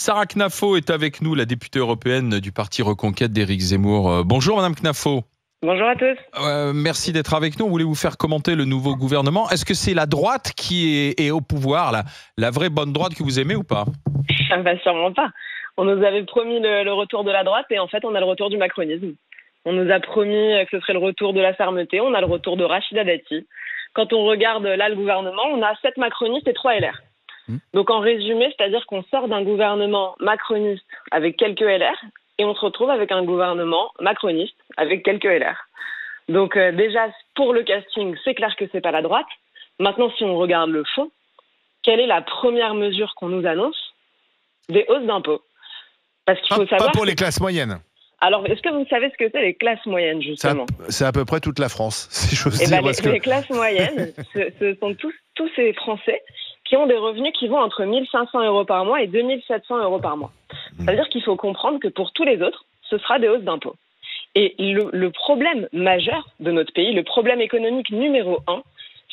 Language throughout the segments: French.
Sarah Knafo est avec nous, la députée européenne du parti Reconquête d'Éric Zemmour. Bonjour Madame Knafo. Bonjour à tous. Merci d'être avec nous. On voulait vous faire commenter le nouveau gouvernement. Est-ce que c'est la droite qui est au pouvoir, la vraie bonne droite que vous aimez ou pas? Sûrement pas. On nous avait promis le retour de la droite et en fait on a le retour du macronisme. On nous a promis que ce serait le retour de la fermeté, on a le retour de Rachida Dati. Quand on regarde là le gouvernement, on a 7 macronistes et 3 LR. Donc en résumé, c'est-à-dire qu'on sort d'un gouvernement macroniste avec quelques LR et on se retrouve avec un gouvernement macroniste avec quelques LR. Donc déjà, pour le casting, c'est clair que c'est pas la droite. Maintenant, si on regarde le fond, quelle est la première mesure qu'on nous annonce? Des hausses d'impôts. Parce qu'il faut savoir... Pas pour les classes moyennes. Alors, est-ce que vous savez ce que c'est les classes moyennes, justement? C'est à peu près toute la France, si j'ose dire. Les classes moyennes, ce sont tous ces Français qui ont des revenus qui vont entre 1 500 euros par mois et 2 700 euros par mois. Ça veut dire qu'il faut comprendre que pour tous les autres, ce sera des hausses d'impôts. Et le problème majeur de notre pays, le problème économique numéro 1,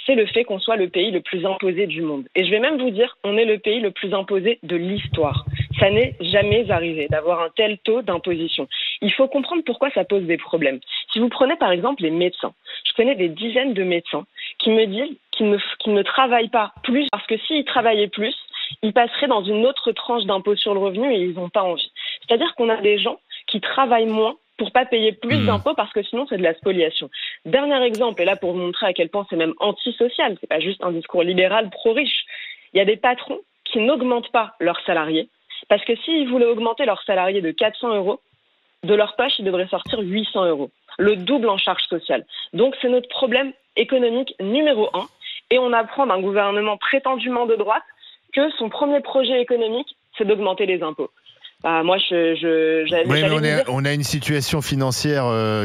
c'est le fait qu'on soit le pays le plus imposé du monde. Et je vais même vous dire, on est le pays le plus imposé de l'histoire. Ça n'est jamais arrivé d'avoir un tel taux d'imposition. Il faut comprendre pourquoi ça pose des problèmes. Si vous prenez par exemple les médecins, je connais des dizaines de médecins qui me disent qu'ils ne travaillent pas plus parce que s'ils travaillaient plus, ils passeraient dans une autre tranche d'impôt sur le revenu et ils n'ont pas envie. C'est-à-dire qu'on a des gens qui travaillent moins pour pas payer plus d'impôts parce que sinon c'est de la spoliation. Dernier exemple, et là pour vous montrer à quel point c'est même antisocial, c'est pas juste un discours libéral pro-riche. Il y a des patrons qui n'augmentent pas leurs salariés parce que s'ils voulaient augmenter leurs salariés de 400 euros, de leur poche, ils devraient sortir 800 euros. Le double en charge sociale. Donc c'est notre problème économique numéro 1 et on apprend d'un gouvernement prétendument de droite que son premier projet économique, c'est d'augmenter les impôts. Moi, on a une situation financière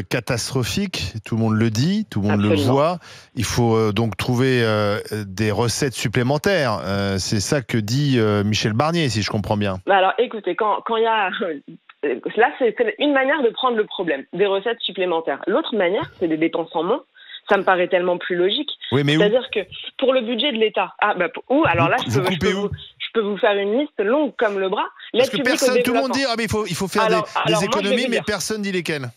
catastrophique, tout le monde le dit, tout le monde le voit. Il faut donc trouver des recettes supplémentaires. C'est ça que dit Michel Barnier, si je comprends bien. Alors écoutez, quand il y a... Là, c'est une manière de prendre le problème, des recettes supplémentaires. L'autre manière, c'est des dépenses en moins. Ça me paraît tellement plus logique. Oui, mais c'est-à-dire que pour le budget de l'État... Alors là, je peux vous faire une liste longue comme le bras. Parce que personne, tout le monde dit mais il faut faire des économies, mais personne dit lesquelles.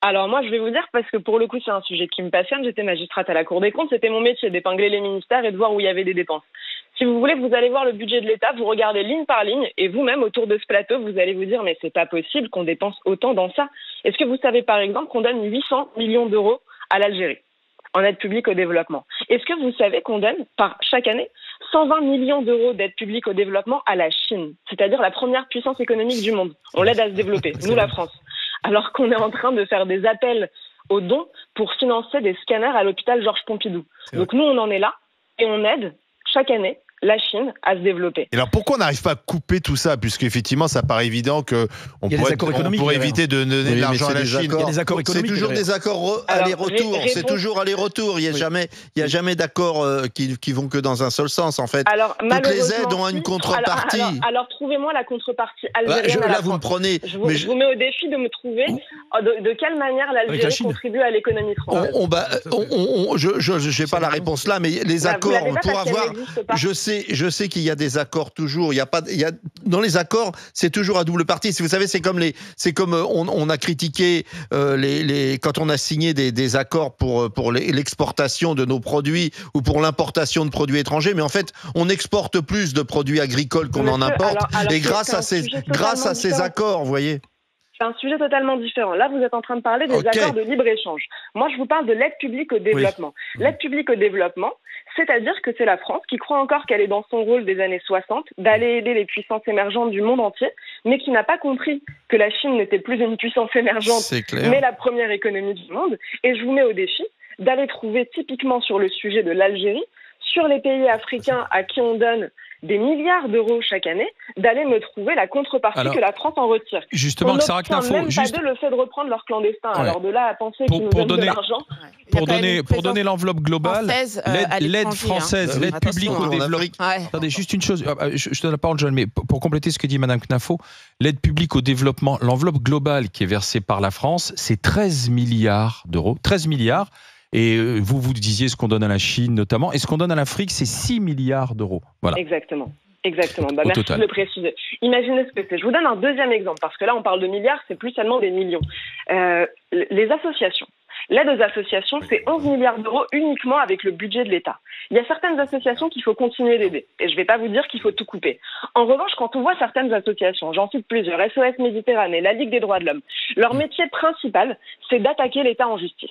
Alors moi, je vais vous dire, parce que pour le coup, c'est un sujet qui me passionne. J'étais magistrate à la Cour des comptes. C'était mon métier d'épingler les ministères et de voir où il y avait des dépenses. Si vous voulez, vous allez voir le budget de l'État, vous regardez ligne par ligne, et vous-même, autour de ce plateau, vous allez vous dire, mais c'est pas possible qu'on dépense autant dans ça. Est-ce que vous savez, par exemple, qu'on donne 800 millions d'euros à l'Algérie en aide publique au développement? Est-ce que vous savez qu'on donne, par chaque année, 120 millions d'euros d'aide publique au développement à la Chine, c'est-à-dire la première puissance économique du monde? On l'aide à se développer, nous, la France. Alors qu'on est en train de faire des appels aux dons pour financer des scanners à l'hôpital Georges Pompidou. Donc nous, on en est là, et on aide, chaque année, la Chine à se développer. Et alors pourquoi on n'arrive pas à couper tout ça, puisqu'effectivement ça paraît évident qu'on pourrait éviter de donner de l'argent à la Chine. Il y a des accords économiques. C'est toujours des accords aller-retour. C'est toujours aller-retour. Il n'y a jamais d'accords qui vont que dans un seul sens en fait. Alors, toutes les aides ont une contrepartie. Alors trouvez-moi la contrepartie algérienne. Là vous me prenez. Je vous mets au défi de me trouver de quelle manière l'Algérie contribue à l'économie française. Je n'ai pas la réponse là, mais les accords pour avoir. Je sais qu'il y a des accords toujours. Dans les accords, c'est toujours à double partie. Vous savez, c'est comme on a critiqué quand on a signé des accords pour l'exportation de nos produits ou pour l'importation de produits étrangers. Mais en fait, on exporte plus de produits agricoles qu'on en importe. Et grâce à ces accords, vous voyez. C'est un sujet totalement différent. Là, vous êtes en train de parler des accords de libre-échange. Moi, je vous parle de l'aide publique au développement. Oui. L'aide publique au développement, c'est-à-dire que c'est la France qui croit encore qu'elle est dans son rôle des années 60, d'aller aider les puissances émergentes du monde entier, mais qui n'a pas compris que la Chine n'était plus une puissance émergente, mais la première économie du monde. Et je vous mets au défi d'aller trouver typiquement sur le sujet de l'Algérie, sur les pays africains à qui on donne des milliards d'euros chaque année, d'aller me trouver la contrepartie que la France en retire. Justement, Sarah Knafo, même pas de le fait de reprendre leur clandestin. Ouais. Alors de là à penser qu'ils nous donnent de l'argent... Pour donner l'enveloppe globale, l'aide française, l'aide publique au développement... Attendez, juste une chose, je donne la parole, Joël, mais pour compléter ce que dit Madame Knafo, l'aide publique au développement, l'enveloppe globale qui est versée par la France, c'est 13 milliards d'euros. 13 milliards. Et vous disiez ce qu'on donne à la Chine notamment. Et ce qu'on donne à l'Afrique, c'est 6 milliards d'euros. Voilà. Exactement. Exactement. Merci de le préciser. Imaginez ce que c'est. Je vous donne un deuxième exemple, parce que là, on parle de milliards, c'est plus seulement des millions. Les associations. L'aide aux associations, c'est 11 milliards d'euros uniquement avec le budget de l'État. Il y a certaines associations qu'il faut continuer d'aider. Et je ne vais pas vous dire qu'il faut tout couper. En revanche, quand on voit certaines associations, j'en cite plusieurs, SOS Méditerranée, la Ligue des droits de l'homme, leur métier principal, c'est d'attaquer l'État en justice.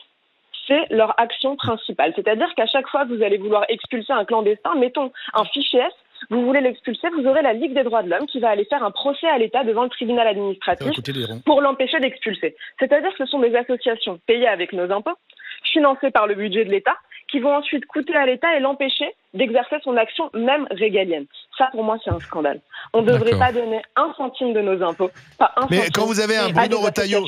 C'est leur action principale. C'est-à-dire qu'à chaque fois que vous allez vouloir expulser un clandestin, mettons un fichier S, vous voulez l'expulser, vous aurez la Ligue des droits de l'homme qui va aller faire un procès à l'État devant le tribunal administratif pour l'empêcher d'expulser. C'est-à-dire que ce sont des associations payées avec nos impôts, financées par le budget de l'État, qui vont ensuite coûter à l'État et l'empêcher d'exercer son action même régalienne. Ça, pour moi, c'est un scandale. On ne devrait pas donner un centime de nos impôts, pas un centime. Mais quand vous avez un Bruno Retailleau,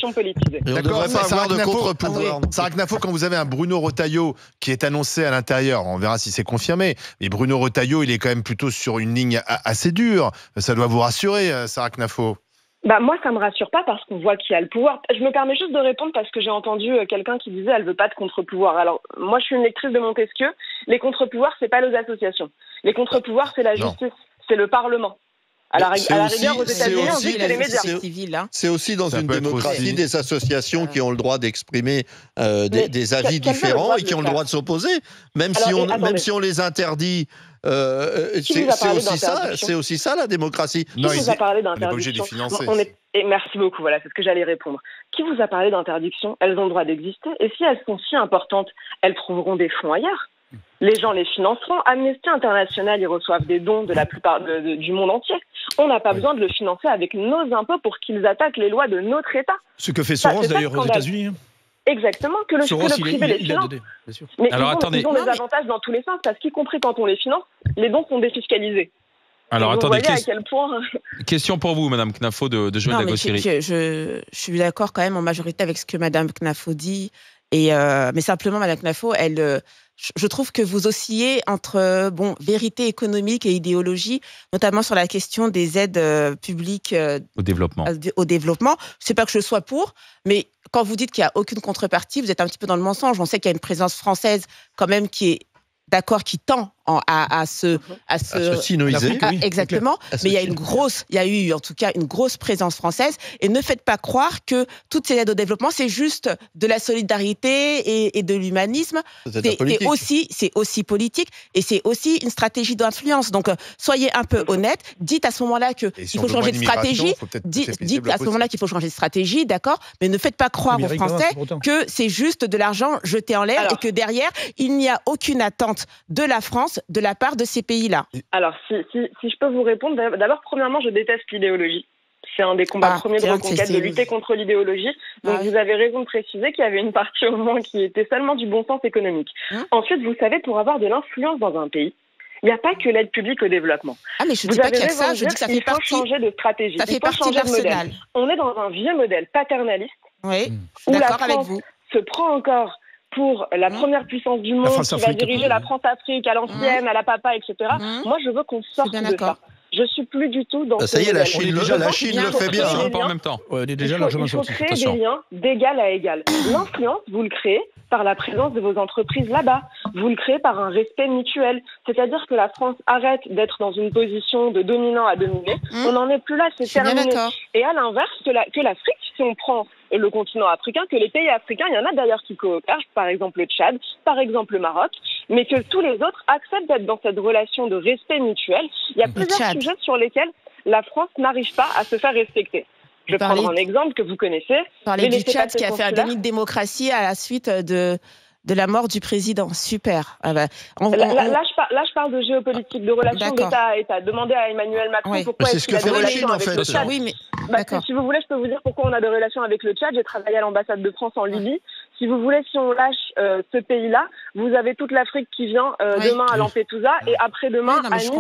d'accord, Sarah Knafo, quand vous avez un Bruno Retailleau qui est annoncé à l'intérieur, on verra si c'est confirmé, mais Bruno Retailleau, il est quand même plutôt sur une ligne assez dure. Ça doit vous rassurer, Sarah Knafo. Moi, ça me rassure pas parce qu'on voit qu'il y a le pouvoir. Je me permets juste de répondre parce que j'ai entendu quelqu'un qui disait elle veut pas de contre-pouvoir. Alors, moi, je suis une lectrice de Montesquieu. Les contre-pouvoirs, c'est pas les associations. Les contre-pouvoirs, c'est la justice, c'est le Parlement. À la rigueur, aux États-Unis, on dit que c'est les médias. C'est aussi dans une démocratie des associations qui ont le droit d'exprimer des avis différents et qui ont le droit de s'opposer, même si on les interdit. C'est aussi ça la démocratie. Qui vous a parlé d'interdiction ? Merci beaucoup, voilà, c'est ce que j'allais répondre. Qui vous a parlé d'interdiction ? Elles ont le droit d'exister. Et si elles sont si importantes, elles trouveront des fonds ailleurs. Les gens les financeront. Amnesty International, ils reçoivent des dons de la plupart du monde entier. On n'a pas besoin de le financer avec nos impôts pour qu'ils attaquent les lois de notre État. Ce que fait Soros d'ailleurs aux États-Unis. Exactement, que le privé les finance. Mais alors, ils ont des avantages dans tous les sens, parce qu'y compris quand on les finance, les dons sont défiscalisés. Alors attendez, à quel point... question pour vous, Madame Knafo, de Joël Lagossière. Je suis d'accord quand même en majorité avec ce que Madame Knafo dit. Mais simplement, Madame Knafo, je trouve que vous oscillez entre vérité économique et idéologie, notamment sur la question des aides publiques au développement. Je sais pas que je sois pour, mais quand vous dites qu'il n'y a aucune contrepartie, vous êtes un petit peu dans le mensonge. On sait qu'il y a une présence française quand même qui est d'accord, qui tend à se sinoiser. Exactement. Mais il y a eu en tout cas une grosse présence française. Et ne faites pas croire que toutes ces aides au développement, c'est juste de la solidarité et de l'humanisme. C'est aussi politique et c'est aussi une stratégie d'influence. Donc, soyez un peu honnête. Dites à ce moment-là qu'il faut changer de stratégie. Dites à ce moment-là qu'il faut changer de stratégie, d'accord. Mais ne faites pas croire aux Français que c'est juste de l'argent jeté en l'air et que derrière, il n'y a aucune attente de la France de la part de ces pays-là. Alors, si je peux vous répondre, d'abord, premièrement, je déteste l'idéologie. C'est un des combats premiers de reconquête, de lutter contre l'idéologie. Donc, vous avez raison de préciser qu'il y avait une partie au moins qui était seulement du bon sens économique. Ensuite, vous savez, pour avoir de l'influence dans un pays, il n'y a pas que l'aide publique au développement. Mais je ne dis pas qu'il y a que ça, je dis que ça fait partie. Il faut changer de stratégie, ça fait partie de l'arsenal. On est dans un vieux modèle paternaliste où la France se prend encore pour la première puissance du monde qui va diriger la France-Afrique à l'ancienne, à la papa, etc. Moi, je veux qu'on sorte de ça. Je suis plus du tout dans ça y est, la Chine le fait bien. Pas en même temps. Il faut créer des liens d'égal à égal. L'influence, vous le créez par la présence de vos entreprises là-bas. Vous le créez par un respect mutuel. C'est-à-dire que la France arrête d'être dans une position de dominant à dominer. On n'en est plus là, c'est terminé. Et à l'inverse, que l'Afrique, si on prend le continent africain, que les pays africains, il y en a d'ailleurs qui coopèrent, par exemple le Tchad, par exemple le Maroc, mais que tous les autres acceptent d'être dans cette relation de respect mutuel. Il y a plusieurs sujets sur lesquels la France n'arrive pas à se faire respecter. Je vais prendre un exemple que vous connaissez. Parler du Tchad qui a fait un déni de démocratie à la suite de la mort du président. Super. Là, je parle de géopolitique, de relations d'État à État. Demandez à Emmanuel Macron pourquoi est-ce qu'il a des relations avec le Tchad. Si vous voulez, je peux vous dire pourquoi on a des relations avec le Tchad. J'ai travaillé à l'ambassade de France en Libye. Si vous voulez, si on lâche ce pays-là, vous avez toute l'Afrique qui vient demain à Lampedusa et après-demain à Nice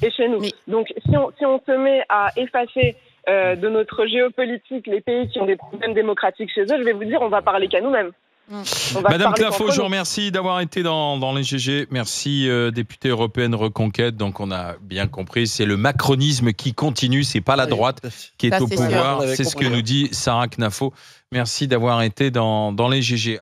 et chez nous. Donc, si on se met à effacer de notre géopolitique les pays qui ont des problèmes démocratiques chez eux, je vais vous dire, on va parler qu'à nous-mêmes. Madame Knafo, je vous remercie d'avoir été dans les GG. Merci, députée européenne Reconquête. Donc on a bien compris, c'est le macronisme qui continue, c'est pas la droite qui est au pouvoir. C'est ce que nous dit Sarah Knafo. Merci d'avoir été dans les GG.